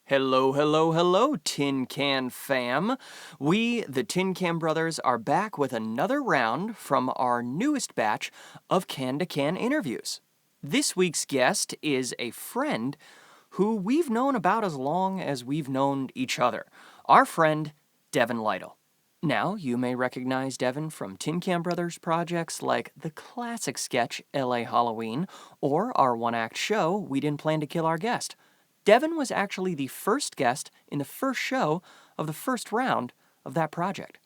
Hello, hello, hello, Tin Can fam. We, the Tin Can Brothers, are back with another round from our newest batch of can-to-can interviews. This week's guest is a friend who we've known about as long as we've known each other. Our friend, Devin Lytle. Now, you may recognize Devin from Tin Can Brothers projects like the classic sketch LA Halloween or our one-act show We Didn't Plan to Kill Our Guest. Devin was actually the first guest in the first show of the first round of that project.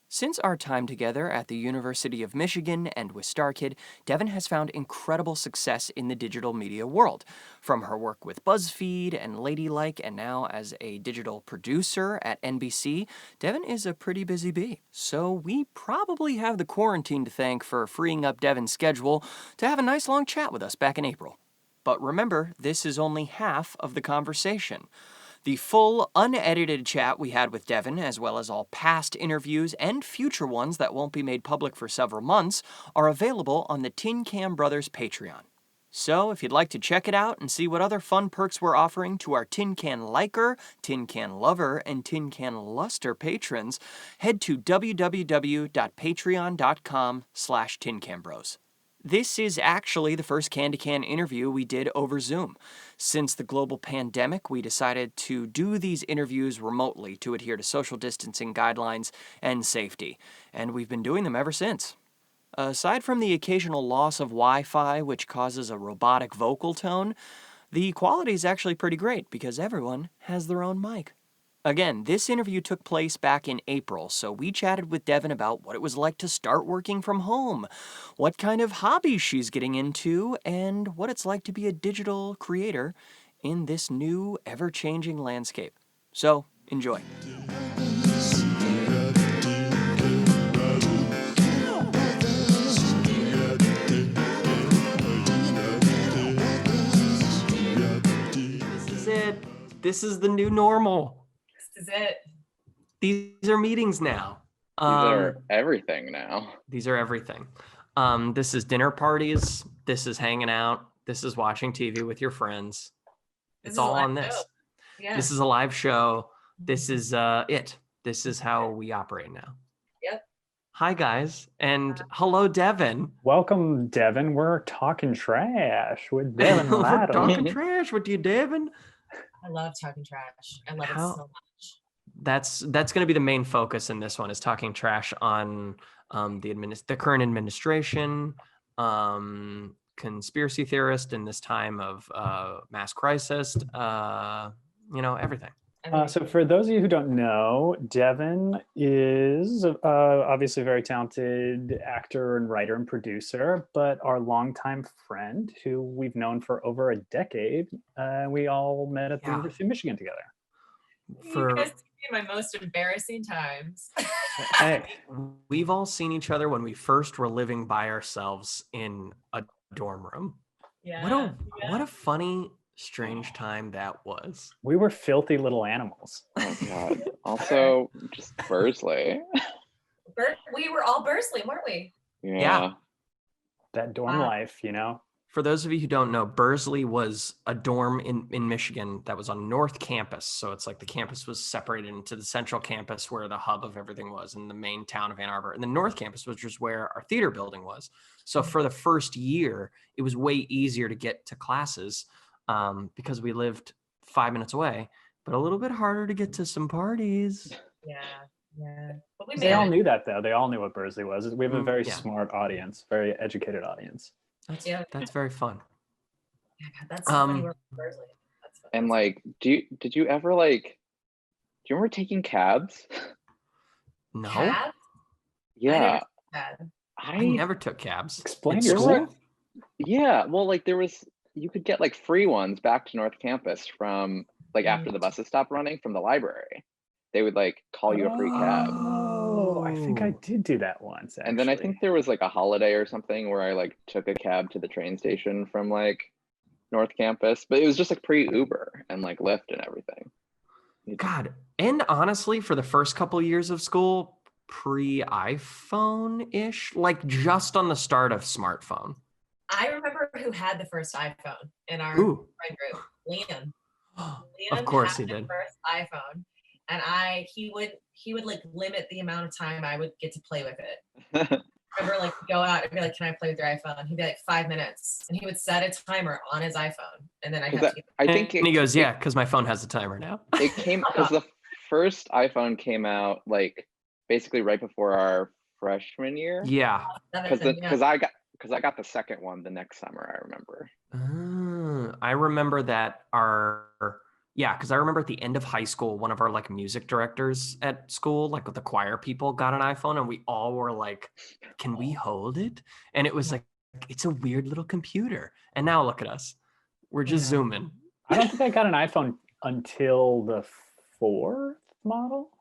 Since our time together at the University of Michigan and with StarKid, Devin has found incredible success in the digital media world. From her work with Buzzfeed and Ladylike, and now as a digital producer at NBC, Devin is a pretty busy bee. So we probably have the quarantine to thank for freeing up Devin's schedule to have a nice long chat with us back in April. But remember, this is only half of the conversation. The full, unedited chat we had with Devin, as well as all past interviews and future ones that won't be made public for several months, are available on the Tin Can Brothers Patreon. So, if you'd like to check it out and see what other fun perks we're offering to our Tin Can Liker, Tin Can Lover, and Tin Can Luster patrons, head to www.patreon.com/tincanbros. This is actually the first can-to-can interview we did over Zoom. Since the global pandemic, we decided to do these interviews remotely to adhere to social distancing guidelines and safety, and we've been doing them ever since. Aside from the occasional loss of Wi-Fi, which causes a robotic vocal tone, the quality is actually pretty great because everyone has their own mic. Again, this interview took place back in April, so we chatted with Devin about what it was like to start working from home, what kind of hobbies she's getting into, and what it's like to be a digital creator in this new, ever-changing landscape. So, enjoy. This is it. This is the new normal. Is it? These are meetings now. These are everything now. These are everything. This is dinner parties. This is hanging out. This is watching TV with your friends. It's all on this. Yeah. This is a live show. This is it. This is how we operate now. Yep. Hi, guys. And hello, Devin. Welcome, Devin. We're talking trash with Devin We're Lytle. talking trash with you, Devin. I love talking trash. I love it so much. That's going to be the main focus in this one, is talking trash on the current administration, conspiracy theorist in this time of mass crisis, everything. So for those of you who don't know, Devin is obviously a very talented actor and writer and producer, but our longtime friend who we've known for over a decade. We all met at the University of Michigan together. You guys see my most embarrassing times. Hey, we've all seen each other when we first were living by ourselves in a dorm room. Yeah. What a funny, strange time that was. we were filthy little animals. Oh God. Also, just Bursley. We were all Bursley, weren't we? Yeah. That dorm life, For those of you who don't know, Bursley was a dorm in Michigan that was on North Campus. So it's like the campus was separated into the central campus where the hub of everything was in the main town of Ann Arbor. And the North Campus was just where our theater building was. So for the first year, it was way easier to get to classes because we lived 5 minutes away, but a little bit harder to get to some parties. Yeah. But They all knew that, though. They all knew what Bursley was. We have a very Yeah. smart audience, very educated audience. That's very fun. Yeah, God, that's so funny. We're Bursley. That's fun. And did you ever do you remember taking cabs? No, Cabs? Yeah. I never took cabs. Explain At your school? school. Yeah. Well, you could get free ones back to North Campus from after the buses stopped running from the library. They would call you a free cab. Oh, I think I did do that once. And then I think there was a holiday or something where I took a cab to the train station from North Campus, but it was just pre-Uber and Lyft and everything. God, and honestly, for the first couple years of school, pre-iPhone-ish, just on the start of smartphone. I remember who had the first iPhone in our Ooh. friend group. Liam. Liam course had he the did. first iPhone, and he would like limit the amount of time I would get to play with it. Remember, like go out and be like, "Can I play with your iPhone?" He'd be like 5 minutes, and he would set a timer on his iPhone, and then I have to. I think and he goes, "Yeah, because my phone has a timer now." It came because the first iPhone came out like basically right before our freshman year. Yeah. Because I got the second one the next summer. I remember. I remember that because I remember at the end of high school, one of our like music directors at school, like with the choir people, got an iPhone, and we all were like, "Can we hold it?" And it was like, it's a weird little computer. And now look at us, we're just zooming. I don't think I got an iPhone until the 4th model.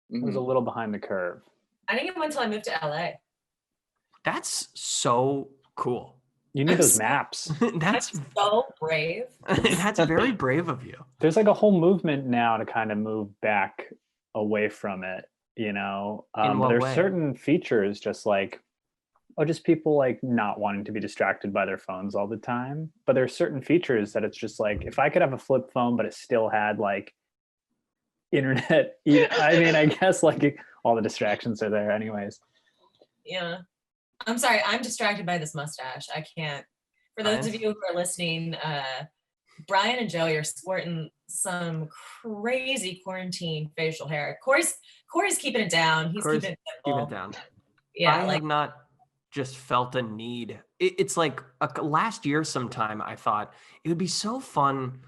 It was a little behind the curve. I didn't get one until I moved to LA. That's so cool. You need those maps. That's so brave. That's very brave of you. There's like a whole movement now to kind of move back away from it, you know. In what there's way? certain features just like, just people like not wanting to be distracted by their phones all the time. But there's certain features that it's just like, if I could have a flip phone, but it still had like internet, I mean, I guess like all the distractions are there anyways. Yeah. I'm sorry, I'm distracted by this mustache. I can't. For those of you who are listening, Brian and Joey are sporting some crazy quarantine facial hair. Corey's keeping it down. He's keeping it simple. Keep it down. Yeah, I have not just felt a need. It's like last year sometime I thought it would be so fun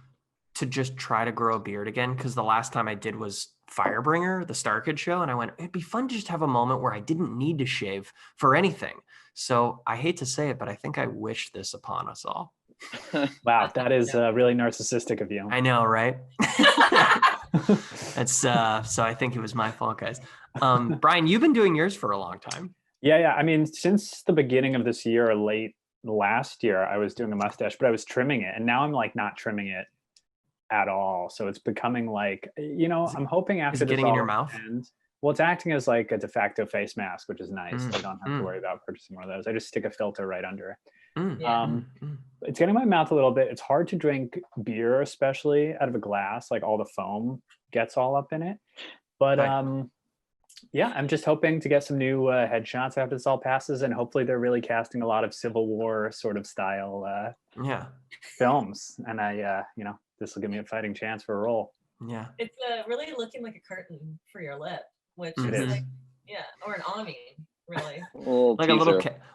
to just try to grow a beard again, because the last time I did was Firebringer, the StarKid show, and I went, it'd be fun to just have a moment where I didn't need to shave for anything. So I hate to say it, but I think I wish this upon us all. Wow, that is really narcissistic of you. I know, right? That's so I think it was my fault, guys. Brian, you've been doing yours for a long time. Yeah. I mean, since the beginning of this year or late last year, I was doing a mustache, but I was trimming it, and now I'm like not trimming it at all. So it's becoming like, you know, I'm hoping after this getting in your mouth ends, well, it's acting as like a de facto face mask, which is nice. I don't have to worry about purchasing one of those. I just stick a filter right under it. It's getting my mouth a little bit. It's hard to drink beer, especially out of a glass, like all the foam gets all up in it. But yeah, I'm just hoping to get some new headshots after this all passes, and hopefully they're really casting a lot of Civil War sort of style films, and this will give me a fighting chance for a role. Yeah, it's really looking like a curtain for your lip, which is like, or an awning, really. Like a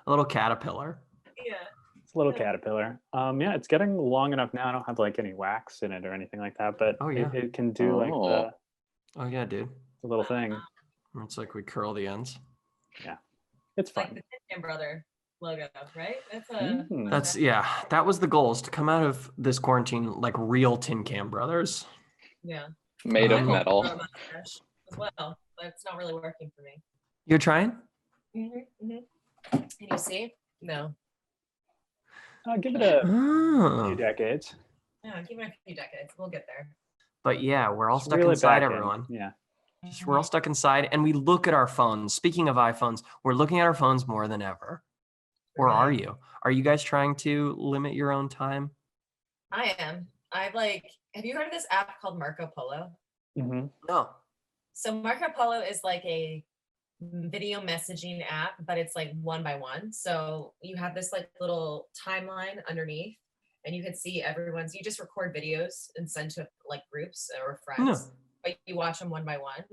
little caterpillar. Yeah, it's a little caterpillar. Yeah, it's getting long enough now. I don't have like any wax in it or anything like that, but it can do like the. Oh yeah, dude. The little thing. It's like we curl the ends. Yeah, it's fun. Like the Tin Brother logo, right? That was the goal, is to come out of this quarantine like real Tin Can Brothers. Yeah. Made of metal. As well, but it's not really working for me. You're trying? Can you see? No. I'll give it a few decades. Yeah, give it a few decades. We'll get there. But yeah, we're all stuck inside, everyone. Yeah. We're all stuck inside, and we look at our phones. Speaking of iPhones, we're looking at our phones more than ever. Or are you? Are you guys trying to limit your own time? I am. Have you heard of this app called Marco Polo? No. So Marco Polo is like a video messaging app, but it's like one by one. So you have this like little timeline underneath, and you can see everyone's. You just record videos and send to like groups or friends. But you watch them one by one.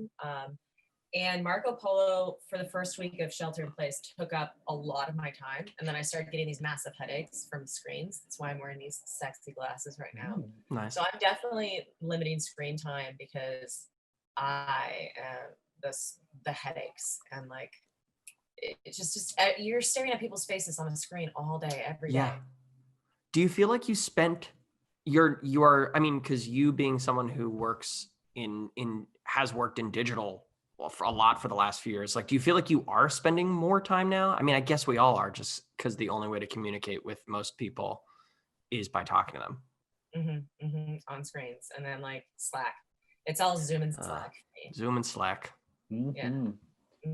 And Marco Polo, for the first week of shelter in place, took up a lot of my time. And then I started getting these massive headaches from screens. That's why I'm wearing these sexy glasses right now. Nice. So I'm definitely limiting screen time because the headaches, and like it's just you're staring at people's faces on a screen all day, every day. Do you feel like you spent because you being someone who works has worked in digital for a lot for the last few years, like, do you feel like you are spending more time now? I mean, I guess we all are, just because the only way to communicate with most people is by talking to them. On screens, and then like Slack. It's all Zoom and Slack. Zoom and Slack. Yeah,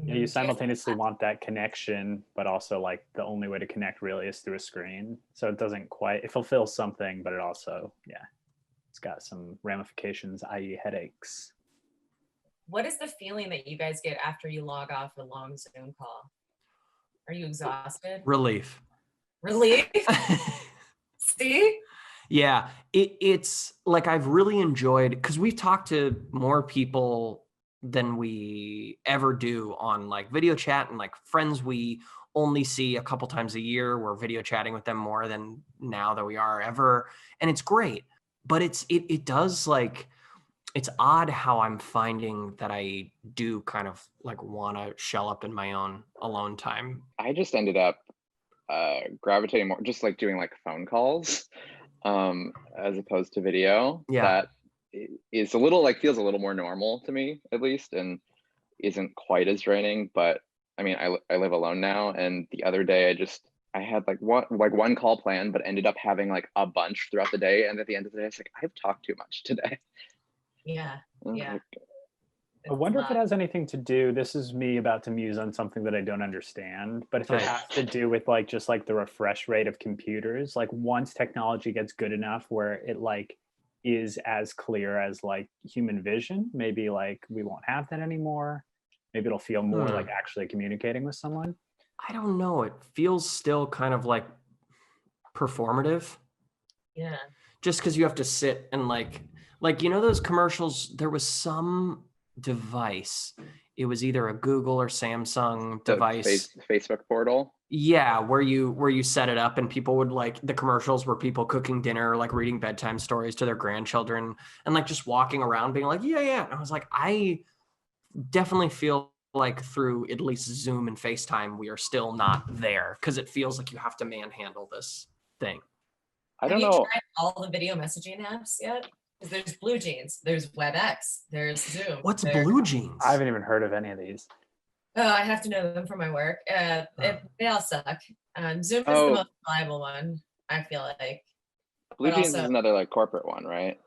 you simultaneously want that connection, but also like the only way to connect really is through a screen. So it fulfills something, but it also, it's got some ramifications, i.e. headaches. What is the feeling that you guys get after you log off a long Zoom call? Are you exhausted? Relief. Relief? See? Yeah, it's like I've really enjoyed, because we've talked to more people than we ever do on like video chat, and like friends we only see a couple times a year. We're video chatting with them more than now that we are ever. And it's great, but it does like, it's odd how I'm finding that I do kind of like want to shell up in my own alone time. I just ended up gravitating more, just like doing like phone calls as opposed to video. Yeah. That is a little like, feels a little more normal to me at least, and isn't quite as draining. But I mean, I live alone now, and the other day I had like one call planned, but ended up having like a bunch throughout the day. And at the end of the day, it's like, I've talked too much today. Yeah. Yeah. I wonder if it has anything to do, this is me about to muse on something that I don't understand, but if it has to do with like just like the refresh rate of computers, like once technology gets good enough where it like is as clear as like human vision, maybe like we won't have that anymore. Maybe it'll feel more like actually communicating with someone. I don't know. It feels still kind of like performative. Yeah. Just because you have to sit and like, you know, those commercials, there was some device. It was either a Google or Samsung device. Facebook portal. Yeah, where you set it up and people would like, the commercials were people cooking dinner, like reading bedtime stories to their grandchildren and like just walking around being like, yeah. And I was like, I definitely feel like through at least Zoom and FaceTime, we are still not there because it feels like you have to manhandle this thing. I don't Have know. you tried all the video messaging apps yet? Because there's Blue Jeans, there's WebEx, there's Zoom. What's Blue Jeans? I haven't even heard of any of these. Oh, I have to know them for my work. They all suck. Zoom is the most reliable one, I feel like. Blue But Jeans also- is another like corporate one, right?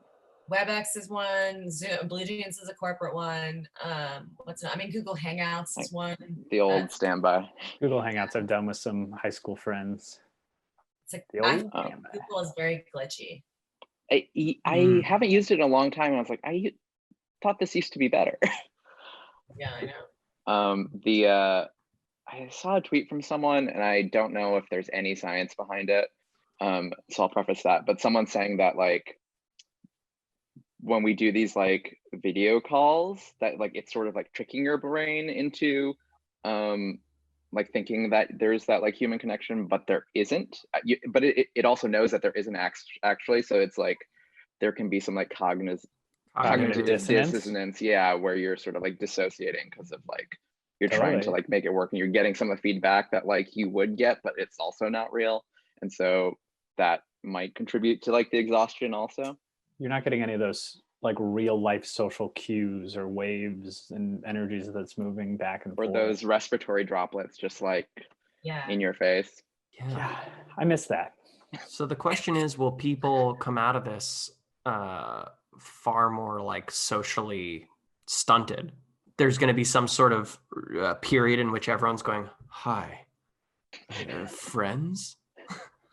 WebEx is one. Zoom, Blue Jeans is a corporate one. Google Hangouts is one. The old standby. Google Hangouts I've done with some high school friends. It's like, The I old think standby. Google is very glitchy. I haven't used it in a long time, and I was like, I thought this used to be better. Yeah, I know. I saw a tweet from someone, and I don't know if there's any science behind it. So I'll preface that, but someone's saying that like when we do these like video calls, that like it's sort of like tricking your brain into like thinking that there's that like human connection, but there isn't. But it also knows that there isn't actually. So it's like there can be some like cognitive dissonance, yeah, where you're sort of like dissociating because of like you're trying to like make it work and you're getting some of the feedback that like you would get, but it's also not real. And so that might contribute to like the exhaustion also. You're not getting any of those like real life social cues or waves and energies that's moving back and forth. Or those respiratory droplets just like in your face. Yeah, I miss that. So the question is, will people come out of this far more like socially stunted? There's going to be some sort of period in which everyone's going, hi, friends?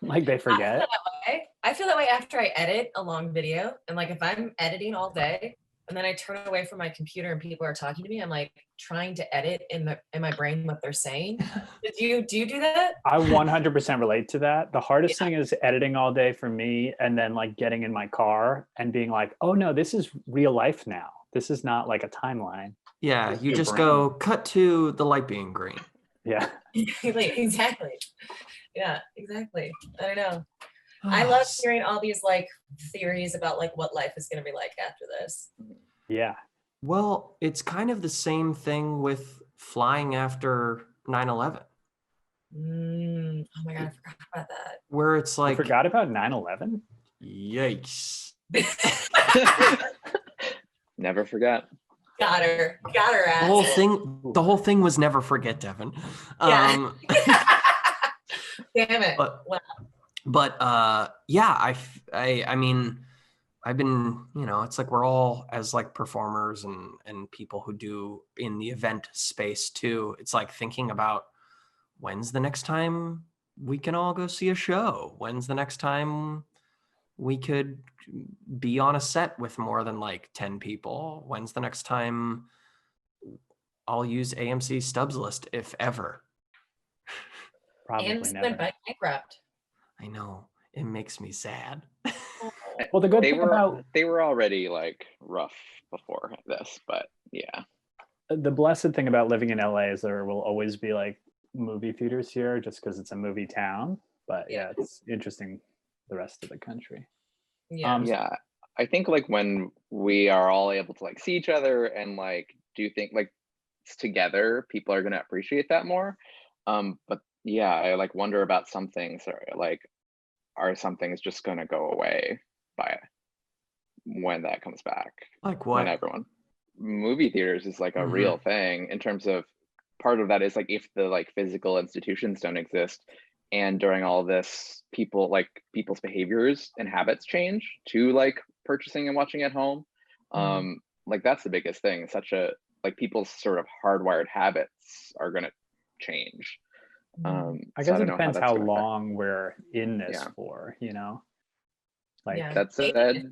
Like they forget. I feel that way after I edit a long video. And like if I'm editing all day and then I turn away from my computer and people are talking to me, I'm like trying to edit in my brain what they're saying. Do you do that? I 100% relate to that. The hardest thing is editing all day for me, and then like getting in my car and being like, oh no, this is real life now. This is not like a timeline. Yeah, you just go cut to the light being green. Yeah. Exactly. Yeah, exactly. I don't know. I love hearing all these like theories about like what life is going to be like after this. Yeah. Well, it's kind of the same thing with flying after 9/11. Oh my God, I forgot about that. Where it's like, you forgot about 9/11? Yikes. Never forget. Got her ass. The whole thing was never forget, Devin. Yeah. Damn it. But yeah, I mean, I've been, you know, it's like we're all as like performers and people who do in the event space too. It's like thinking about when's the next time we can all go see a show? When's the next time we could be on a set with more than like 10 people. When's the next time I'll use AMC Stubbs list, if ever? Probably AMC never. went bankrupt. I know, it makes me sad. Well, the good They thing were about they were already like rough before this, but yeah. the blessed thing about living in LA is there will always be like movie theaters here just because it's a movie town. But yeah, it's interesting the rest of the country. Yeah. Yeah, I think like when we are all able to like see each other and like do things like together, people are going to appreciate that more. But yeah, I like wonder about some things, or like are some things just going to go away by when that comes back? Like When what? everyone, movie theaters is like a real thing in terms of, part of that is like if the like physical institutions don't exist, and during all this people's behaviors and habits change to like purchasing and watching at home, like that's the biggest thing. Such a like people's sort of hardwired habits are going to change. I So guess it don't know depends that's how gonna affect. long we're in this Yeah. for, you know? Like, Yeah. That Dating said, is-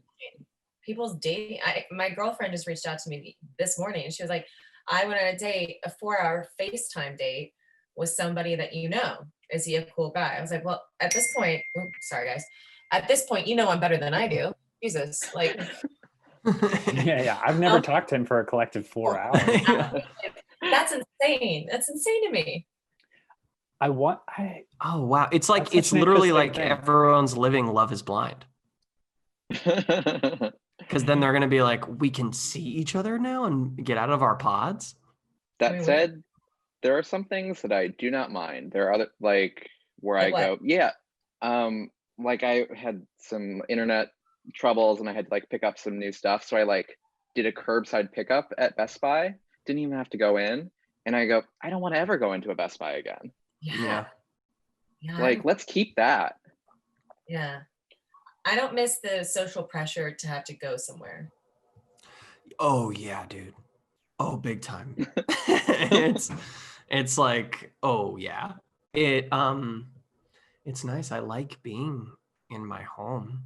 people's dating. My girlfriend just reached out to me this morning and she was like, I went on a date, a 4-hour FaceTime date with somebody that you know. Is he a cool guy? I was like, well, at this point, sorry guys. At this point, you know I'm better than I do. Jesus, like yeah, I've never talked to him for a collective 4 hours. that's insane. That's insane to me. Oh wow, it's like That's such it's an literally interesting like thing. everyone's living Love is Blind, because then they're gonna be like, we can see each other now and get out of our pods. that said, there are some things that I do not mind. There are other like where Like I what? go, yeah. Like I had some internet troubles and I had to like pick up some new stuff. So I like did a curbside pickup at Best Buy. Didn't even have to go in. And I go, I don't want to ever go into a Best Buy again. Yeah. Like, let's keep that. Yeah. I don't miss the social pressure to have to go somewhere. Oh yeah, dude. Oh, big time. It's like, oh yeah. It's nice. I like being in my home.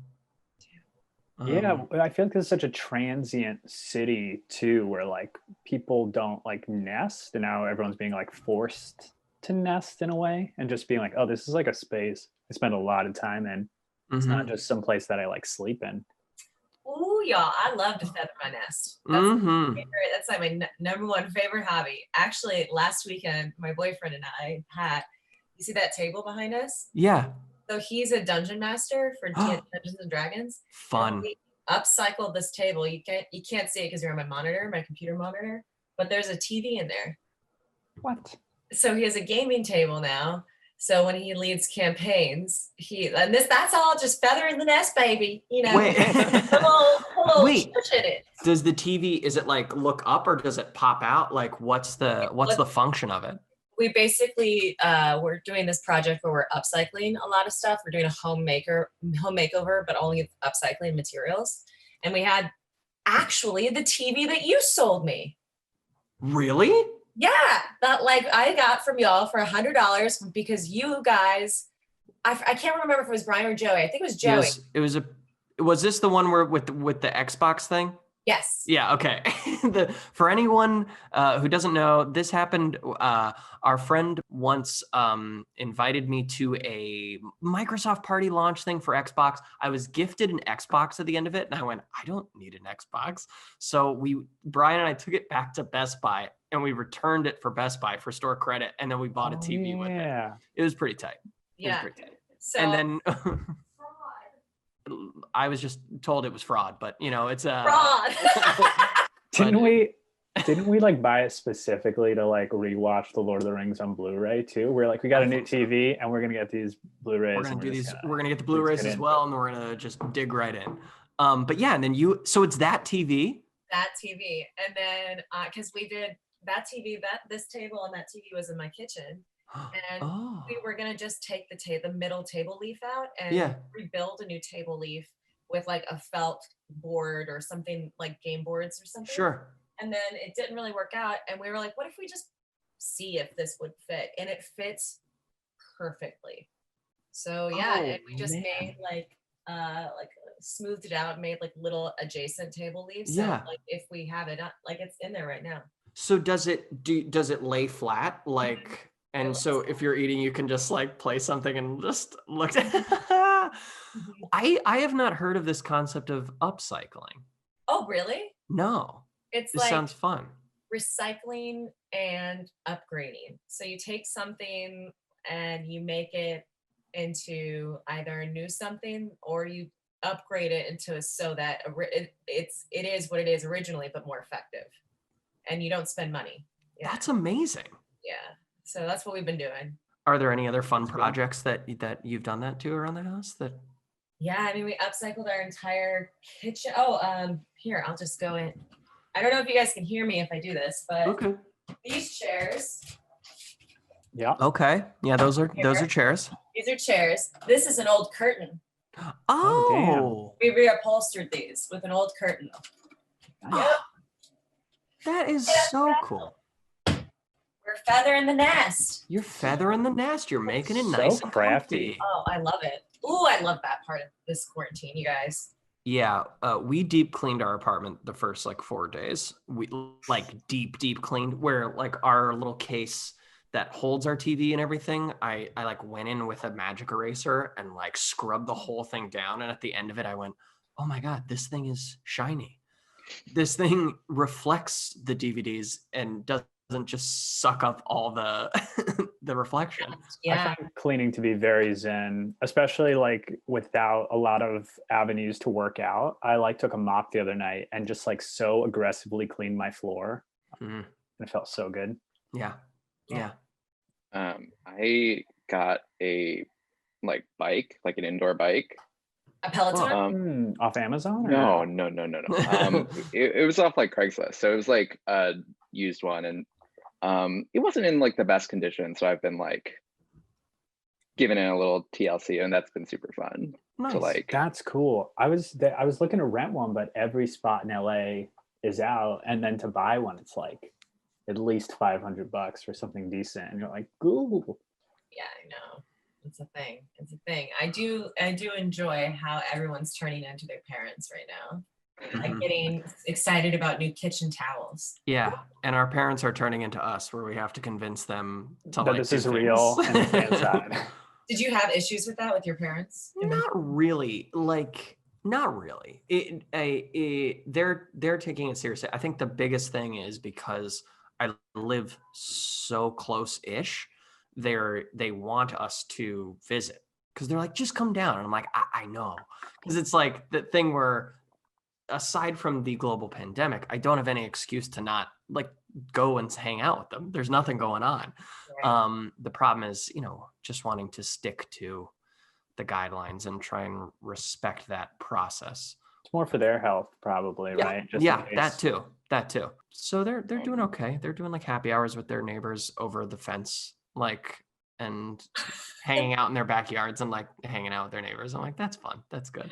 Yeah, I feel like this is such a transient city too, where like people don't like nest, and now everyone's being like forced to nest in a way, and just being like, oh, this is like a space I spend a lot of time in. It's not just some place that I like sleep in. Oh, y'all, I love to feather my nest. That's like my number one favorite hobby. Actually, last weekend, my boyfriend and I had, you see that table behind us? Yeah. So he's a dungeon master for Dungeons and Dragons. Fun. We upcycled this table. You can't see it because you're on my monitor, my computer monitor, but there's a TV in there. What? So he has a gaming table now. So when he leads campaigns, that's all just feather in the nest, baby. You know, Wait. Wait. In it. Does the TV, is it like look up or does it pop out? Like what's the function of it? We basically we're doing this project where we're upcycling a lot of stuff. We're doing a home makeover, but only upcycling materials. And we had actually the TV that you sold me. Really? Yeah, that like I got from y'all for $100 because you guys, I can't remember if it was Brian or Joey. I think it was Joey. Was this the one where with the Xbox thing? Yes. Yeah. Okay. For anyone who doesn't know, this happened. Our friend once invited me to a Microsoft party launch thing for Xbox. I was gifted an Xbox at the end of it, and I went, I don't need an Xbox. So Brian and I took it back to Best Buy, and we returned it for Best Buy for store credit, and then we bought a TV with it. It was pretty tight. Yeah. So, and then I was just told it was fraud, but you know, it's a fraud. Didn't we like buy it specifically to like rewatch The Lord of the Rings on Blu-ray too? We're like, we got a new TV and we're gonna get these Blu-rays. We're gonna get the Blu-rays as well, and we're gonna just dig right in. But yeah, and then so it's that TV. That TV, and then because we did that TV, this table and that TV was in my kitchen. And we were gonna just take the middle table leaf out and rebuild a new table leaf with like a felt board or something like game boards or something. Sure. And then it didn't really work out, and we were like, "What if we just see if this would fit?" And it fits perfectly. So yeah, and we just made like smoothed it out and made like little adjacent table leaves. So Yeah. like if we have it, like it's in there right now. So does it lay flat? Like, and so if you're eating, you can just like play something and just look. I have not heard of this concept of upcycling. Oh, really? No. It's This like sounds fun. recycling and upgrading. So you take something and you make it into either a new something, or you upgrade it into so that it is what it is originally, but more effective, and you don't spend money. Yeah. That's amazing. Yeah. So that's what we've been doing. Are there any other fun That's cool. projects that you've done that to around the house? That Yeah, I mean, we upcycled our entire kitchen. Oh, here, I'll just go in. I don't know if you guys can hear me if I do this, but okay. these chairs, Yeah. Okay. Yeah, those are chairs. these are chairs. This is an old curtain. Oh, We reupholstered these with an old curtain. Nice. that is so cool. We're feathering the nest. You're feathering the nest. You're making it So nice and crafty. comfy. Oh, I love it. Ooh, I love that part of this quarantine, you guys. Yeah, we deep cleaned our apartment the first like 4 days. We like deep cleaned where like our little case that holds our TV and everything. I like went in with a magic eraser and like scrubbed the whole thing down. And at the end of it, I went, oh my God, this thing is shiny. This thing reflects the DVDs and doesn't just suck up all the the reflection. Yeah. I find cleaning to be very zen, especially like without a lot of avenues to work out. I like took a mop the other night and just like so aggressively cleaned my floor. Mhm. It felt so good. Yeah. Yeah. I got a like bike, like an indoor bike. A Peloton? Off Amazon? Or No. It was off like Craigslist, so it was like a used one, and it wasn't in like the best condition. So I've been like giving it a little TLC, and that's been super fun. Nice. To like, That's cool. I was looking to rent one, but every spot in LA is out, and then to buy one, it's like at least $500 for something decent, and you're like, ooh. Yeah, I know. It's a thing. It's a thing. I do enjoy how everyone's turning into their parents right now. Like getting excited about new kitchen towels. Yeah, and our parents are turning into us, where we have to convince them to That like this do is things. real and it's inside. Did you have issues with that with your parents? Not really. Like, not really. They're taking it seriously. I think the biggest thing is because I live so close-ish. They want us to visit because they're like, just come down, and I'm like, I know, because it's like the thing where, aside from the global pandemic, I don't have any excuse to not like go and hang out with them. There's nothing going on. Right. The problem is, just wanting to stick to the guidelines and try and respect that process. It's more for their health, probably, right? Just in Yeah, case. that too. So they're doing okay. They're doing like happy hours with their neighbors over the fence, like, and hanging out in their backyards and like hanging out with their neighbors. I'm like, that's fun. That's good.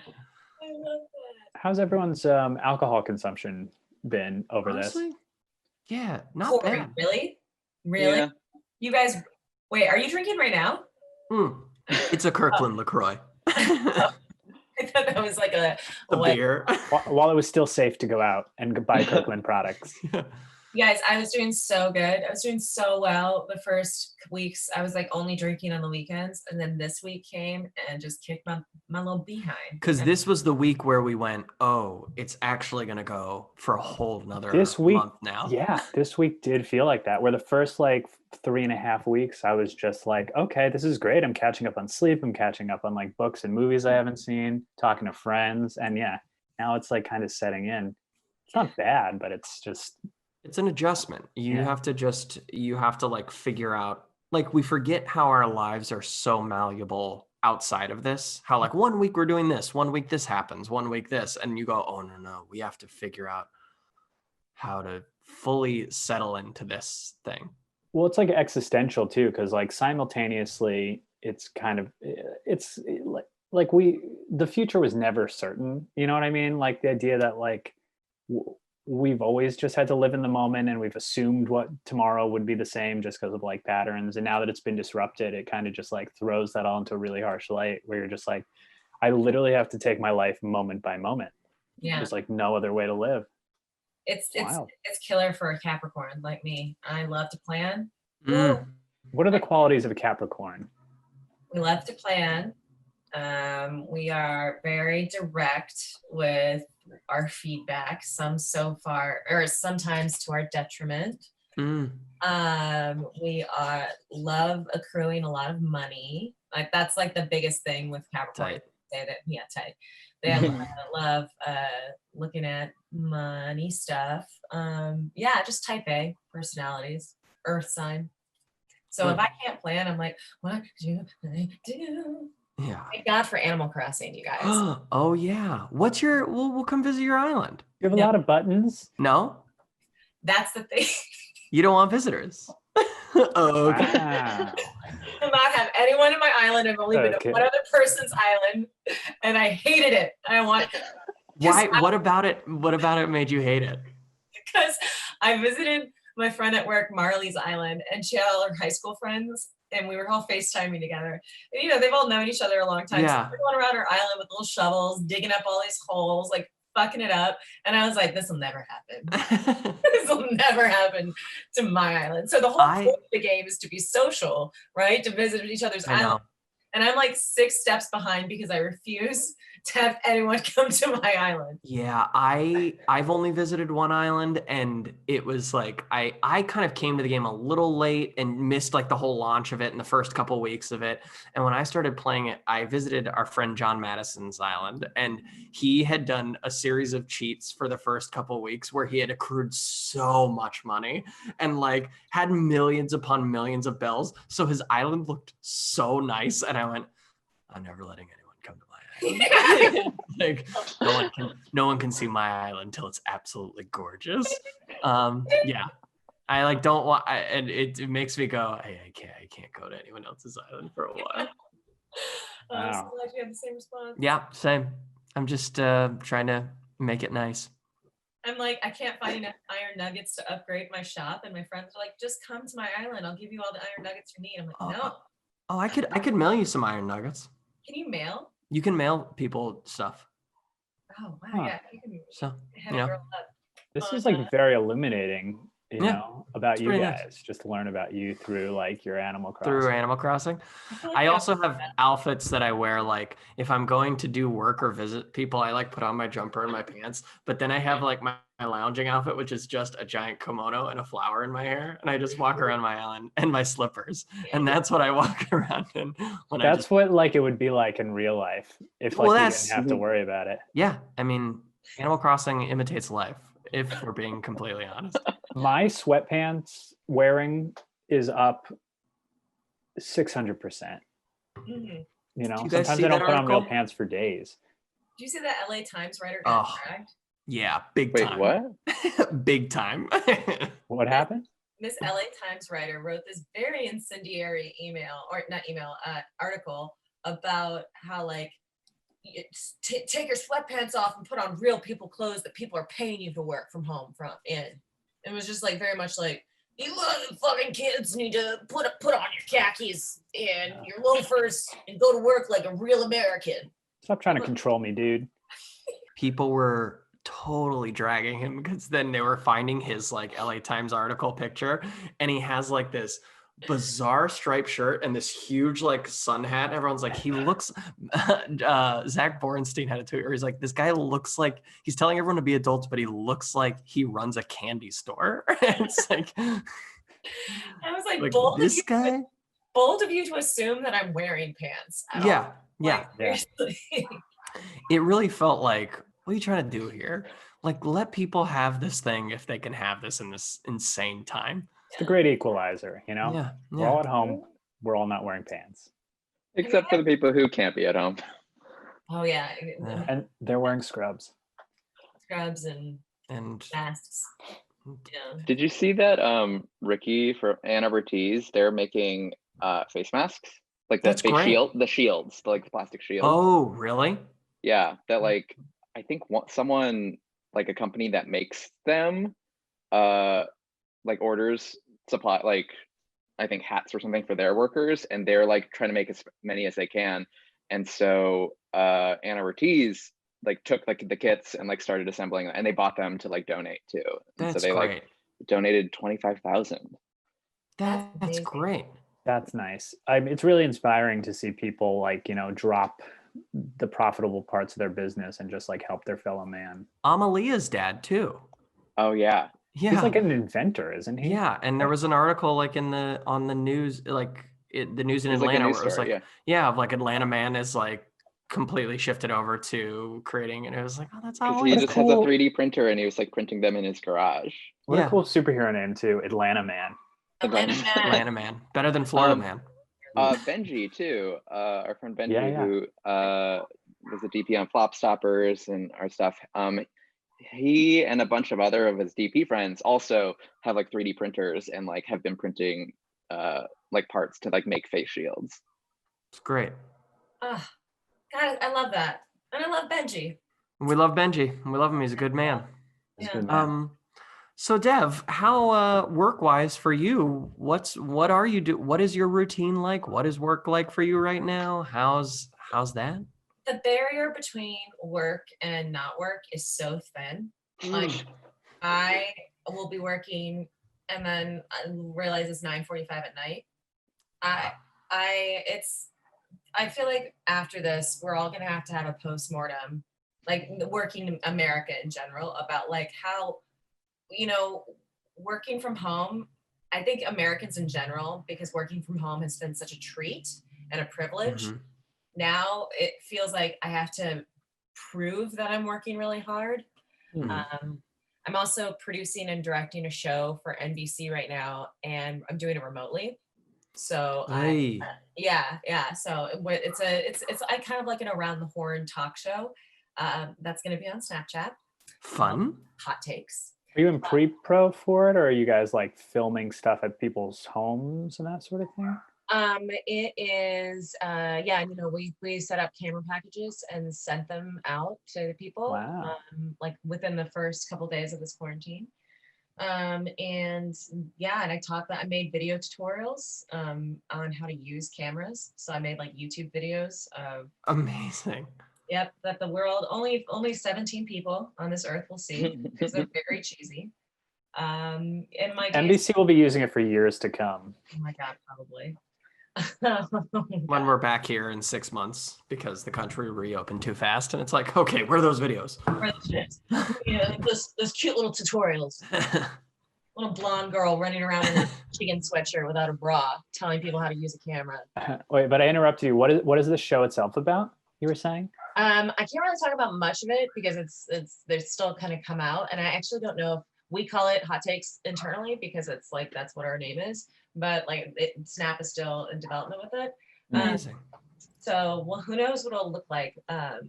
I love that. How's everyone's alcohol consumption been over Honestly, yeah, not Corey, bad. really? Yeah. You guys, wait, are you drinking right now? It's a Kirkland LaCroix. I thought that was like a beer. this? While it was still safe to go out and buy Kirkland products. You guys, I was doing so good. I was doing so well the first weeks. I was like only drinking on the weekends. And then this week came and just kicked my little behind. Because this was the week where we went, oh, it's actually going to go for a whole nother This week, month now. Yeah, this week did feel like that. Where the first like 3.5 weeks, I was just like, okay, this is great. I'm catching up on sleep. I'm catching up on like books and movies I haven't seen, talking to friends. And yeah, now it's like kind of setting in. It's not bad, but it's just... It's an adjustment. You Yeah. have to like figure out, like, we forget how our lives are so malleable outside of this. How like 1 week we're doing this, 1 week this happens, 1 week this, and you go, oh no, we have to figure out how to fully settle into this thing. Well, it's like existential too, because like simultaneously, it's kind of it's like the future was never certain. You know what I mean? Like the idea that like we've always just had to live in the moment, and we've assumed what tomorrow would be the same just because of like patterns. And now that it's been disrupted, it kind of just like throws that all into a really harsh light, where you're just like, I literally have to take my life moment by moment. Yeah. There's like no other way to live. It's Wild. killer for a Capricorn like me. I love to plan. Mm. What are the qualities of a Capricorn? We love to plan. We are very direct with our feedback, sometimes to our detriment. Mm. We love accruing a lot of money. Like that's like the biggest thing with Capricorn. Tight. Say that, yeah, tight. They love looking at money stuff. Yeah, just type A personalities, Earth sign. So if I can't plan, I'm like, what do I do? Yeah. Thank God for Animal Crossing, you guys. Oh yeah. What's your? We'll come visit your island. You have a lot of buttons. No, That's the thing. you don't want visitors. Oh, okay. Wow. I not have anyone in my island. I've only been to Okay. one other person's island, and I hated it. Why? What about it? What about it made you hate it? Because I visited my friend at work, Marley's island, and she had all her high school friends, and we were all FaceTiming together. And you know, they've all known each other a long time. Yeah. So we're going around her island with little shovels, digging up all these holes, like fucking it up. And I was like, this will never happen. This will never happen to my island. So the whole point of the game is to be social, right? To visit each other's I know. island. And I'm like 6 steps behind because I refuse to have anyone come to my island. Yeah, I've only visited one island, and it was like I kind of came to the game a little late and missed like the whole launch of it and the first couple weeks of it. And when I started playing it, I visited our friend John Madison's island, and he had done a series of cheats for the first couple weeks where he had accrued so much money and like had millions upon millions of bells. So his island looked so nice, and I went, I'm never letting anyone come to my island. Like no one can see my island until it's absolutely gorgeous. Yeah, I like don't want, and it makes me go, hey, I can't go to anyone else's island for a while. I'm so glad you had the same response. Yeah, same. I'm just trying to make it nice. I'm like, I can't find enough iron nuggets to upgrade my shop, and my friends are like, just come to my island. I'll give you all the iron nuggets you need. I'm like, no. Oh, I could mail you some iron nuggets. Can you mail? You can mail people stuff. Oh wow, yeah. You can So, have you know. it rolled up. This is like very illuminating, you know, about you pretty guys. nice. Just to learn about you through like your Animal Crossing. Through Animal Crossing. feel like I you also have outfits that I wear, like if I'm going to do work or visit people, I like put on my jumper and my pants, but then I have like my lounging outfit, which is just a giant kimono and a flower in my hair, and I just walk around my island and my slippers, and that's what I walk around in when That's what like it would be like in real life if like you didn't have to worry about it. Yeah, I mean, Animal Crossing imitates life, if we're being completely honest. My sweatpants wearing is up 600%. Mhm. You know, you guys sometimes see I don't that put on real article? pants for days. Did you see that LA Times writer got Oh. dragged? Yeah, big Wait, time. what? Big time. What happened? This LA Times writer wrote this very incendiary article about how like take your sweatpants off and put on real people clothes that people are paying you to work from home from in. It was just like very much like, you fucking kids need to put on your khakis and your loafers and go to work like a real American. Stop trying to control me, dude. People were totally dragging him because then they were finding his like LA Times article picture, and he has like this bizarre striped shirt and this huge like sun hat. Everyone's like, he looks Zach Borenstein had a tweet where he's like, this guy looks like he's telling everyone to be adults, but he looks like he runs a candy store. It's like I was like bold of you to assume that I'm wearing pants. Yeah. Like, seriously. It really felt like, what are you trying to do here? Like, let people have this thing if they can have this in this insane time. It's the great equalizer, you know? Yeah. We're all at home. We're all not wearing pants. Except for the people who can't be at home. Oh yeah. And they're wearing scrubs. Scrubs and masks. Yeah. Did you see that Ricky for Anna Ortiz, they're making face masks? Like that they shield the shields, like the plastic shields. Oh, really? Yeah, that like I think someone like a company that makes them like orders supply like I think hats or something for their workers, and they're like trying to make as many as they can, And so Anna Ortiz like took like the kits and like started assembling, and they bought them to like donate too. And so That's they great. like donated 25,000. That's That's amazing. great. That's nice. It's really inspiring to see people like, drop the profitable parts of their business and just like help their fellow man. Amalia's dad too. Oh yeah. Yeah. He's like an inventor, isn't he? Yeah, and there was an article like on the news, like the news in There's like a Atlanta, news where it was story, like, yeah. of like Atlanta man is like completely shifted over to creating, and it was like, oh, that's Because how he it just is. has a 3D printer and he was like printing them in his garage. What Yeah. a cool superhero name too, Atlanta Man. Atlanta man. Atlanta man, better than Florida man. Benji too, our friend Benji, Yeah. who was a DP on Flop Stoppers and our stuff. He and a bunch of other of his DP friends also have like 3D printers and like have been printing like parts to like make face shields. It's great. Oh, God, I love that. And I love Benji. We love Benji. We love him. He's a good man. He's a Yeah. good man. So Dev, how work-wise for you? What are you do? What is your routine like? What is work like for you right now? How's that? The barrier between work and not work is so thin. Like I will be working and then I realize it's 9:45 at night. I feel like after this, we're all gonna have to have a postmortem, like the working America in general, about like how, working from home. I think Americans in general, because working from home has been such a treat and a privilege. Mhm. Now it feels like I have to prove that I'm working really hard. Mhm. I'm also producing and directing a show for NBC right now, and I'm doing it remotely. So Hey. yeah. So it's I kind of like an around the horn talk show. That's going to be on Snapchat. Fun. Hot takes. Are you in pre-pro for it, or are you guys like filming stuff at people's homes and that sort of thing? It is we set up camera packages and sent them out to the people. Wow. Like within the first couple days of this quarantine. And I made video tutorials on how to use cameras. So I made like YouTube videos of Amazing. that the world only 17 people on this earth will see because they're very cheesy. And my NBC will be using it for years to come. Oh my God, probably. When we're back here in 6 months because the country reopened too fast, and it's like, okay, where are those videos? Those cute little tutorials. Little blonde girl running around in a chicken sweatshirt without a bra, telling people how to use a camera. Wait, but I interrupted you. What is the show itself about? You were saying? I can't really talk about much of it because they're still kind of come out, and I actually don't know if we call it hot takes internally because it's like that's what our name is. But like Snap is still in development with it. Amazing. So who knows what it'll look like?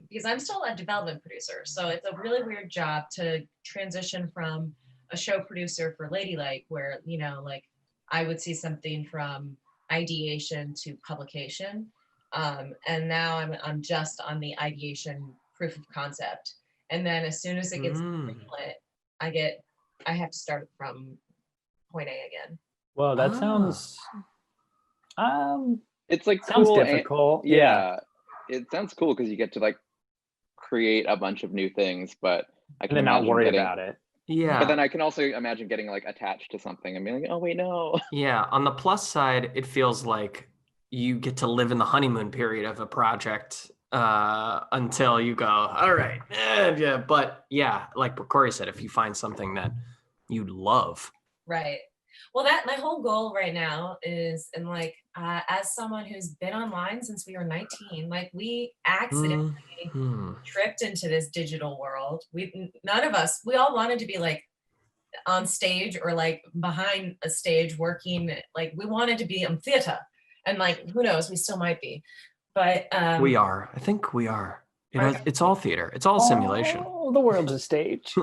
Because I'm still a development producer, so it's a really weird job to transition from a show producer for Ladylike, where like I would see something from ideation to publication, and now I'm just on the ideation proof of concept, and then as soon as it gets greenlit, I have to start from point A again. Well, that sounds it's like sounds cool difficult. And, yeah, it sounds cool because you get to like create a bunch of new things, but I can and then not imagine worry getting, about it. Yeah. But then I can also imagine getting like attached to something and being like, oh wait, no. Yeah. On the plus side, it feels like you get to live in the honeymoon period of a project until you go, all right. Yeah. But yeah, like Corey said, if you find something that you love. Right. Well, that my whole goal right now is, and like as someone who's been online since we were 19, like we accidentally tripped into this digital world. None of us, we all wanted to be like on stage or like behind a stage working. Like we wanted to be on theater, and like who knows, we still might be, but we are. I think we are. It's all theater. It's all simulation. Oh, the world's a stage.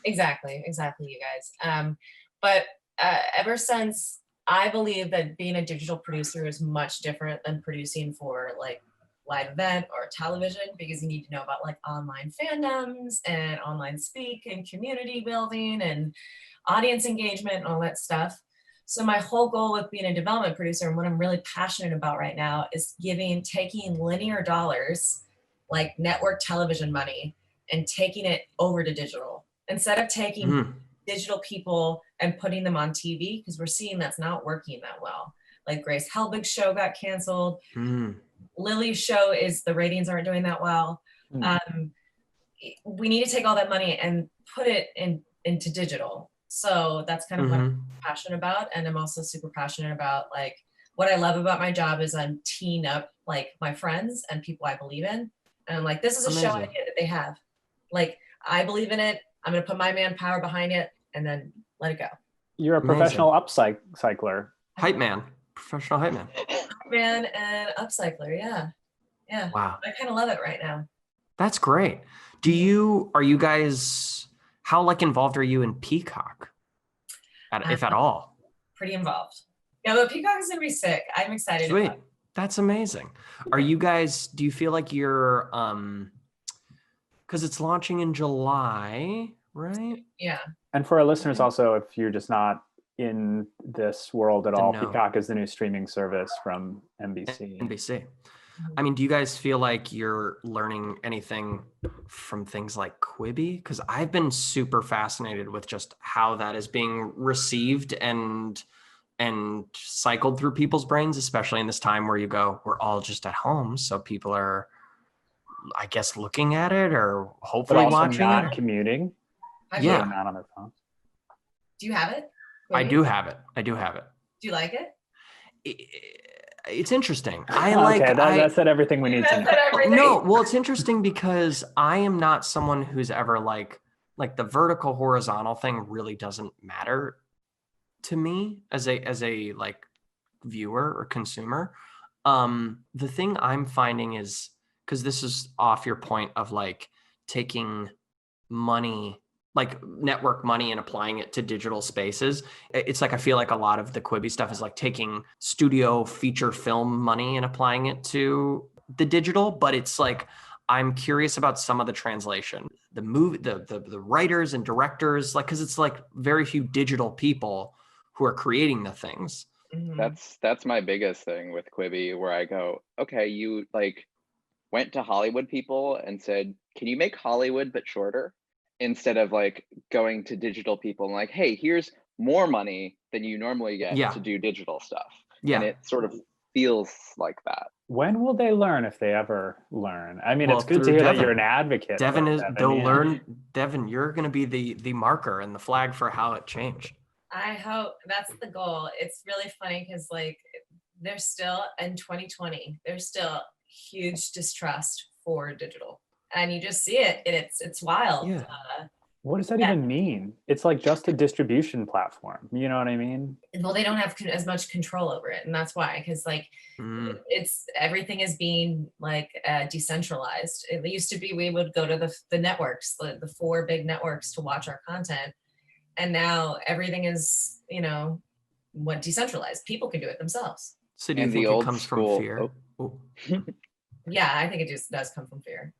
Exactly, you guys. But ever since, I believe that being a digital producer is much different than producing for like live event or television, because you need to know about like online fandoms and online speak and community building and audience engagement and all that stuff. So my whole goal with being a development producer and what I'm really passionate about right now is taking linear dollars, like network television money, and taking it over to digital. Instead of taking digital people and putting them on TV, because we're seeing that's not working that well. Like Grace Helbig's show got canceled. Lily's show the ratings aren't doing that well. We need to take all that money and put it into digital. So that's kind of what I'm passionate about. And I'm also super passionate about, like, what I love about my job is I'm teeing up like my friends and people I believe in. And I'm like, this is a show idea that they have. Like, I believe in it. I'm going to put my manpower behind it and then let it go. You're a professional upcycler. Hype man. Professional hype man. Hype man and upcycler. Yeah. Yeah. Wow. I kind of love it right now. That's great. Are you guys, how like involved are you in Peacock? If at all? Pretty involved. Yeah, but Peacock is going to be sick. I'm excited. Sweet. About it. That's amazing. Are you guys, do you feel like you're, because it's launching in July, right? Yeah. And for our listeners also, if you're just not in this world at all, No. Peacock is the new streaming service from NBC. NBC. I mean, do you guys feel like you're learning anything from things like Quibi? Because I've been super fascinated with just how that is being received and cycled through people's brains, especially in this time where we're all just at home. So people are, I guess, looking at it or hopefully but also watching not it. Commuting. Yeah. Not on their phone. Do you have it? I do have it. Do you like it? It's interesting. That said everything we need to know. No, well, it's interesting because I am not someone who's ever like the vertical horizontal thing really doesn't matter to me as a like viewer or consumer. The thing I'm finding is, because this is off your point of like taking money, like network money, and applying it to digital spaces. It's like, I feel like a lot of the Quibi stuff is like taking studio feature film money and applying it to the digital, but it's like, I'm curious about some of the translation, the movie, the writers and directors, like, cause it's like very few digital people who are creating the things. That's my biggest thing with Quibi, where I go, okay, you like went to Hollywood people and said, can you make Hollywood but shorter? Instead of like going to digital people and like, hey, here's more money than you normally get to do digital stuff. And it sort of feels like that. When will they learn, if they ever learn? I mean, it's good to hear that you're an advocate. Devin, you're going to be the marker and the flag for how it changed. I hope that's the goal. It's really funny because like there's still, in 2020, there's still huge distrust for digital. And you just see it, and it's wild. Yeah. What does that even mean? It's like just a distribution platform. You know what I mean? Well, they don't have as much control over it, and that's why. Because like, everything is being like decentralized. It used to be we would go to the networks, the 4 big networks, to watch our content, and now everything is decentralized. People can do it themselves. So do you think it comes from fear? Yeah, I think it just does come from fear.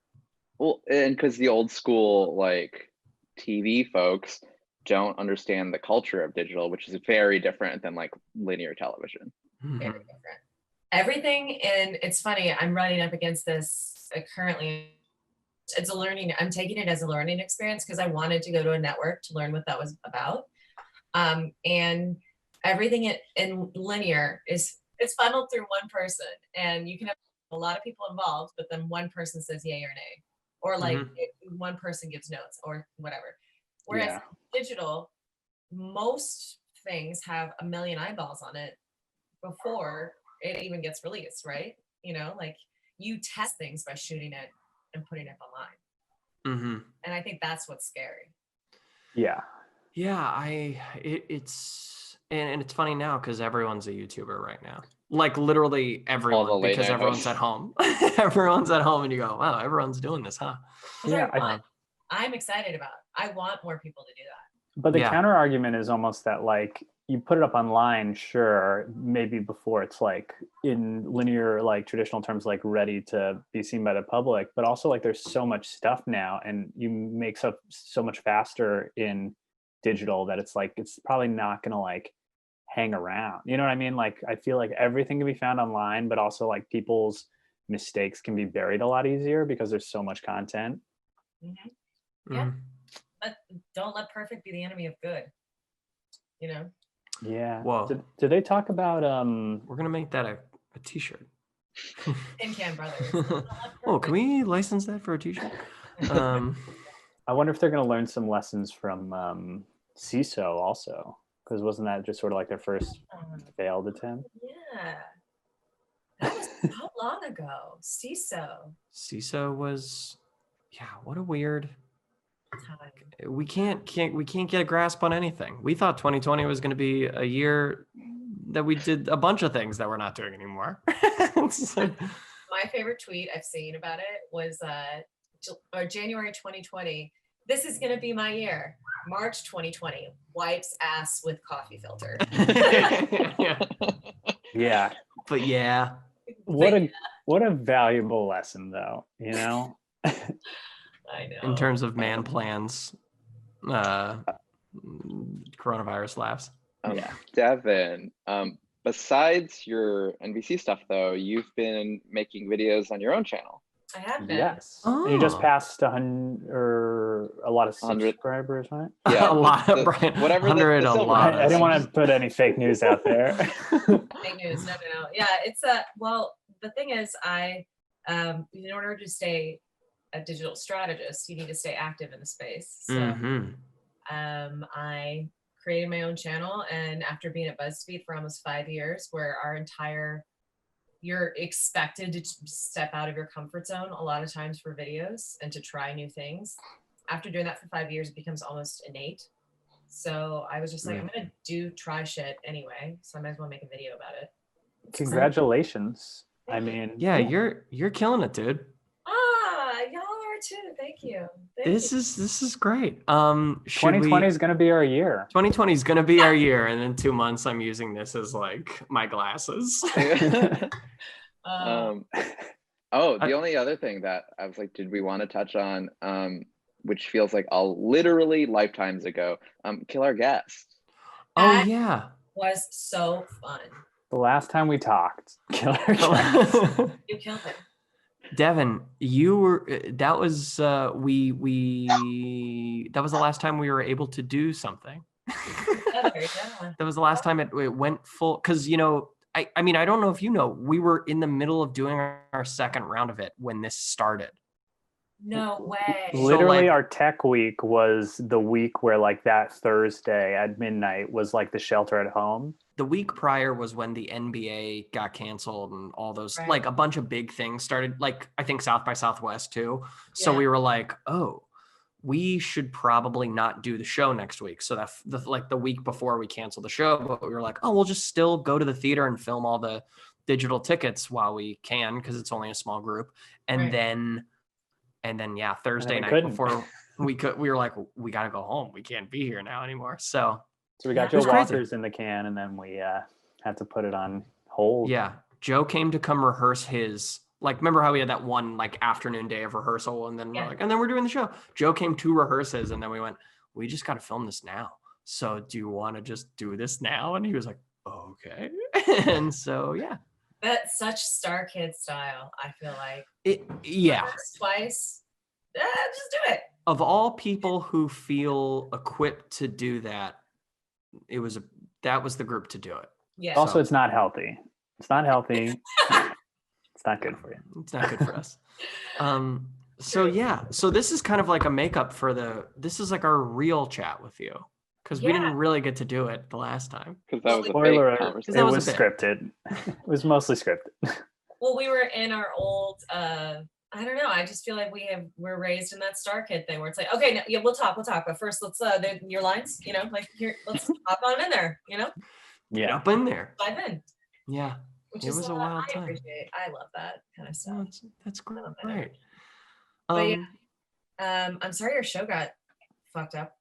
Well, and because the old school like TV folks don't understand the culture of digital, which is very different than like linear television. Very different. Everything, and it's funny, I'm running up against this currently. It's a learning, I'm taking it as a learning experience because I wanted to go to a network to learn what that was about. And everything in linear it's funneled through one person, and you can have a lot of people involved, but then one person says yay or nay. Or like one person gives notes or whatever. Whereas digital, most things have a million eyeballs on it before it even gets released, right? Like you test things by shooting it and putting it online. And I think that's what's scary. Yeah. Yeah, it's funny now because everyone's a YouTuber right now. Like literally everyone, because everyone's at home. Everyone's at home, and you go, wow, everyone's doing this, huh? Yeah, I'm excited about it. I want more people to do that. But the counter argument is almost that like you put it up online, sure, maybe before it's like in linear, like traditional terms, like ready to be seen by the public, but also like there's so much stuff now, and you make so much faster in digital that it's like it's probably not gonna like hang around. You know what I mean? Like, I feel like everything can be found online, but also like people's mistakes can be buried a lot easier because there's so much content. Mhm. Yeah. Don't let perfect be the enemy of good. You know? Yeah. Whoa. Did they talk about We're gonna make that a t-shirt. Tin Can Brothers. Oh, can we license that for a t-shirt? I wonder if they're going to learn some lessons from CISO also, because wasn't that just sort of like their first failed attempt? Yeah. That was how long ago? CISO was, yeah, what a weird time. we can't get a grasp on anything. We thought 2020 was going to be a year that we did a bunch of things that we're not doing anymore. My favorite tweet I've seen about it was January 2020. This is going to be my year. March 2020. Wipes ass with coffee filter. Yeah. But yeah. What a valuable lesson, though, you know? I know. In terms of man plans, coronavirus laughs. Yeah. Devin, besides your NBC stuff, though, you've been making videos on your own channel. I have been. Yes. Oh. And you just passed 100 or a lot of 100. subscribers, right? Yeah, a lot, Brian. whatever. 100, a lot. I didn't want to put any fake news out there. Fake news. No. Yeah, it's well, the thing is, in order to stay a digital strategist, you need to stay active in the space. So I created my own channel, and after being at Buzzfeed for almost 5 years, where you're expected to step out of your comfort zone a lot of times for videos and to try new things. After doing that for 5 years, it becomes almost innate. So I was just like, I'm gonna try shit anyway, so I might as well make a video about it. Congratulations. I mean, yeah, you're killing it, dude. Y'all are too. Thank you. This is great. 2020 is going to be our year. 2020 is going to be our year, and in 2 months, I'm using this as like my glasses. The only other thing that I was like, did we want to touch on, which feels like literally lifetimes ago, Kill Our Guest. Oh yeah, was so fun. The last time we talked, Kill Our Guest. You killed him. Devin, you were that was that was the last time we were able to do something. Yeah. That was the last time it went full, because I mean, I don't know if you know, we were in the middle of doing our second round of it when this started. No way. Literally, our tech week was the week where like that Thursday at midnight was like the shelter at home. The week prior was when the NBA got canceled and all those, right. like a bunch of big things started, like I think South by Southwest too. So we were like, oh, we should probably not do the show next week. So that the week before we canceled the show, but we were like, oh, we'll just still go to the theater and film all the digital tickets while we can, because it's only a small group. And then Thursday night before we were like, we got to go home. We can't be here now anymore. So we got Joe Walters in the can, and then we had to put it on hold. Yeah. Joe came to come rehearse his, like, remember how we had that one like afternoon day of rehearsal, and then we're like, and then we're doing the show. Joe came to rehearse his, and then we went, we just got to film this now. So do you want to just do this now? And he was like, okay. And so, yeah. That's such StarKid style, I feel like. Twice. Just do it. Of all people who feel equipped to do that, that was the group to do it. Yeah. Also, it's not healthy. It's not healthy. It's not good for you. It's not good for us. So yeah. So this is kind of like a makeup for this is like our real chat with you, because we didn't really get to do it the last time. Because that was a spoiler fake alert. conversation. It was scripted. It was mostly scripted. Well, we were in our old I don't know. I just feel like we're raised in that StarKid thing where it's like, okay, no, yeah, we'll talk, but first let's your lines, like here, let's hop on in there, Yeah, jump in there, dive in. Yeah, which it was a wild I time. Appreciate. I love that kind of stuff. That's great. But I'm sorry your show got fucked up.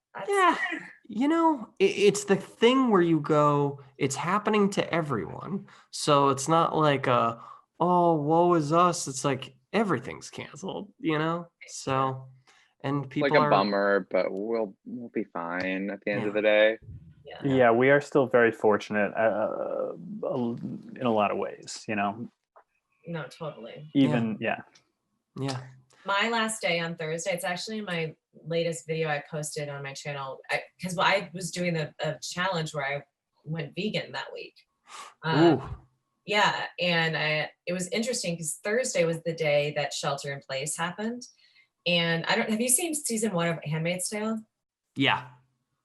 It's the thing where you go, it's happening to everyone, so it's not like oh, woe is us. It's like everything's canceled, so, and people like a bummer, but we'll be fine at the end of the day. Yeah, we are still very fortunate in a lot of ways, you know. No, totally. Even Yeah. My last day on Thursday, it's actually my latest video I posted on my channel, because I was doing a challenge where I went vegan that week. Ooh. Yeah, and it was interesting because Thursday was the day that Shelter in Place happened. And have you seen season 1 of Handmaid's Tale? Yeah.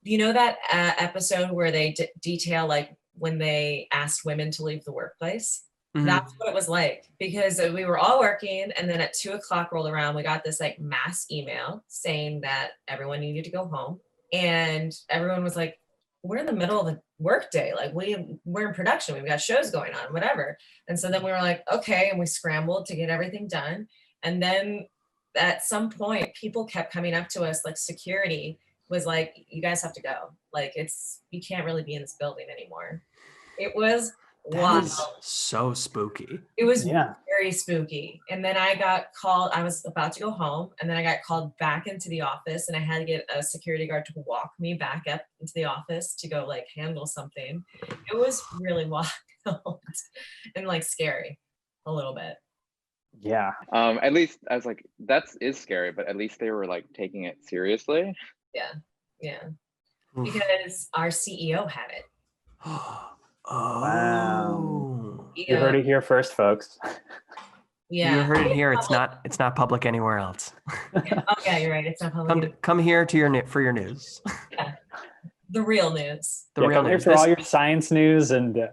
You know that episode where they detail like when they asked women to leave the workplace? Mhm. That's what it was like, because we were all working, and then at 2:00 rolled around, we got this like mass email saying that everyone needed to go home, and everyone was like, we're in the middle of a work day, like we're in production, we've got shows going on, whatever. And so then we were like, okay, and we scrambled to get everything done. And then at some point, people kept coming up to us, like security was like, you guys have to go, like you can't really be in this building anymore. It was That wild. is so spooky. It was very spooky. And then I got called, I was about to go home, and then I got called back into the office, and I had to get a security guard to walk me back up into the office to go like handle something. It was really wild and like scary a little bit. Yeah. At least I was like, is scary, but at least they were like taking it seriously. Yeah. Because our CEO had it. Wow. You heard it here first, folks. Yeah. You heard it here. It's not public anywhere else. Oh yeah, you're right. It's not public. Come here for your news. Yeah. The real news. The real come here news. for all your science news and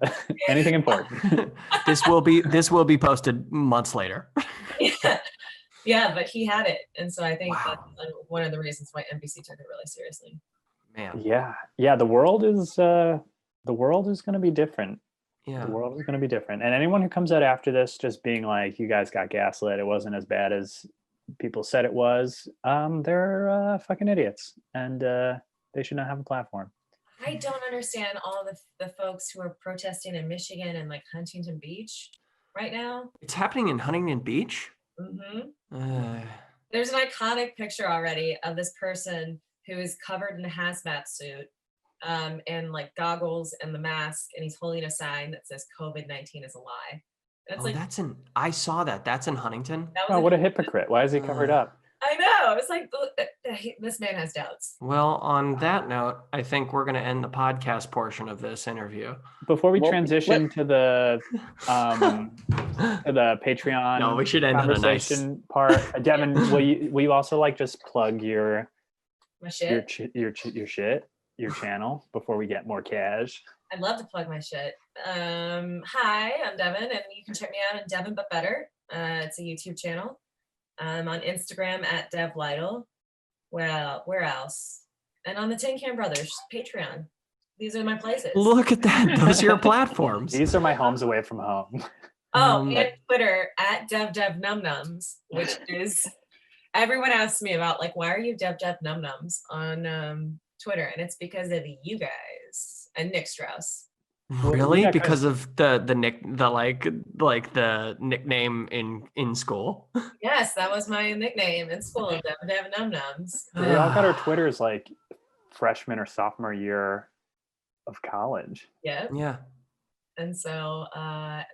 anything important. This will be posted months later. Yeah, but he had it, and so I think that's one of the reasons why NBC took it really seriously. Man. Yeah. The world is going to be different. Yeah. The world is going to be different. And anyone who comes out after this just being like, you guys got gaslit, it wasn't as bad as people said it was, they're fucking idiots, and they should not have a platform. I don't understand all the folks who are protesting in Michigan and like Huntington Beach right now. It's happening in Huntington Beach? Mm-hmm. There's an iconic picture already of this person who is covered in a hazmat suit and like goggles and the mask, and he's holding a sign that says COVID-19 is a lie. And it's I saw that. That's in Huntington. Oh, what a hypocrite. Why is he covered up? I know. It's like, this man has doubts. Well, on that note, I think we're going to end the podcast portion of this interview. Before we transition to the Patreon, no, we should end on a nice part. Devin, will you also like just plug your shit, your channel before we get more cash? I'd love to plug my shit. Hi, I'm Devin, and you can check me out on Devin But Better. It's a YouTube channel. I'm on Instagram at Dev Lytle. Well, where else? And on the Tin Can Brothers Patreon. These are my places. Look at that. Those are your platforms. These are my homes away from home. Oh, and Twitter at DevNumNums, which is, everyone asks me about like, why are you DevNumNums on Twitter? And it's because of you guys and Nick Strauss. Really? Because of the nickname in school? Yes, that was my nickname in school, DevNumNums. We all got our Twitters like freshman or sophomore year of college. Yeah. And so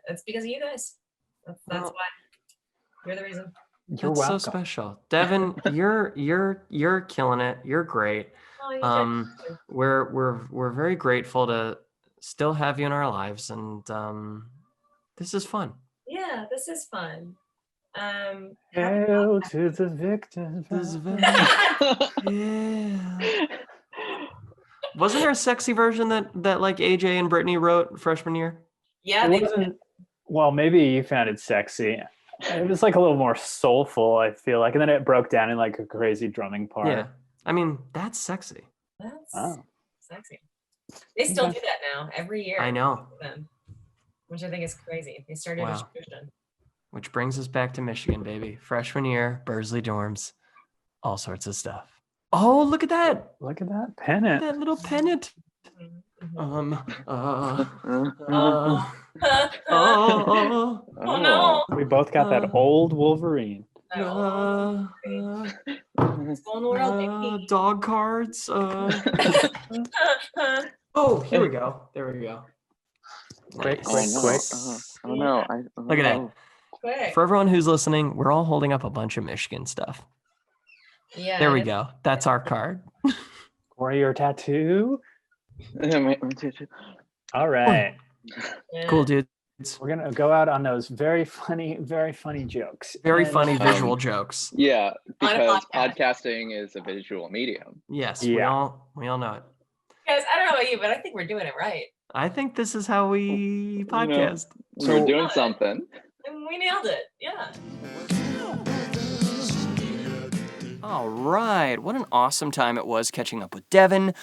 it's because of you guys. That's why. You're the reason. You're welcome. So special. Devin, you're killing it. You're great. Oh, We're very grateful to still have you in our lives, and this is fun. Yeah, this is fun. Hail to the victims. Yeah. Wasn't there a sexy version that like AJ and Brittany wrote freshman year? Yeah, it wasn't. Well, maybe you found it sexy. It was like a little more soulful, I feel like, and then it broke down in like a crazy drumming part. Yeah, I mean that's sexy. That's sexy. They still do that now every year. I know. Which I think is crazy. They started a tradition. Which brings us back to Michigan, baby. Freshman year, Bursley dorms, all sorts of stuff. Oh, look at that! Look at that pennant. That little pennant. Oh no! We both got that old Wolverine. Dog cards. Oh, here we go. There we go. Quick, Nice. quick. Oh no. Look at that. Quick. For everyone who's listening, we're all holding up a bunch of Michigan stuff. Yeah. There we and go. That's our card. Warrior tattoo. that. All right. yeah. Cool, dudes. We're gonna go out on those very funny jokes. Very And, funny visual jokes. Yeah, On a because podcast. podcasting is a visual medium. Yes, Yeah. we all know it. Guys, I don't know about you, but I think we're doing it right. I think this is how we podcast. We're So- doing something. And we nailed it. Yeah. All right, what an awesome time it was catching up with Devin,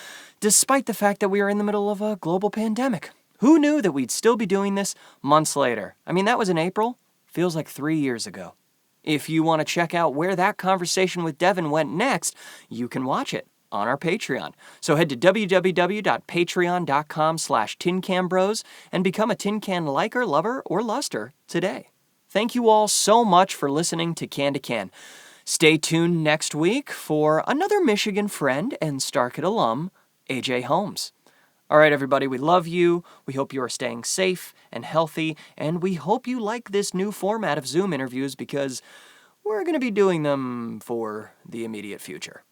despite the fact that we are in the middle of a global pandemic. Who knew that we'd still be doing this months later? I mean, that was in April. Feels like 3 years ago. If you want to check out where that conversation with Devin went next, you can watch it on our Patreon. So head to www.patreon.com/TinCanBros and become a Tin Can liker, lover, or luster today. Thank you all so much for listening to Can to Can. Stay tuned next week for another Michigan friend and StarKid alum, AJ Holmes. All right, everybody, we love you. We hope you are staying safe and healthy, and we hope you like this new format of Zoom interviews because we're going to be doing them for the immediate future.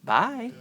Bye.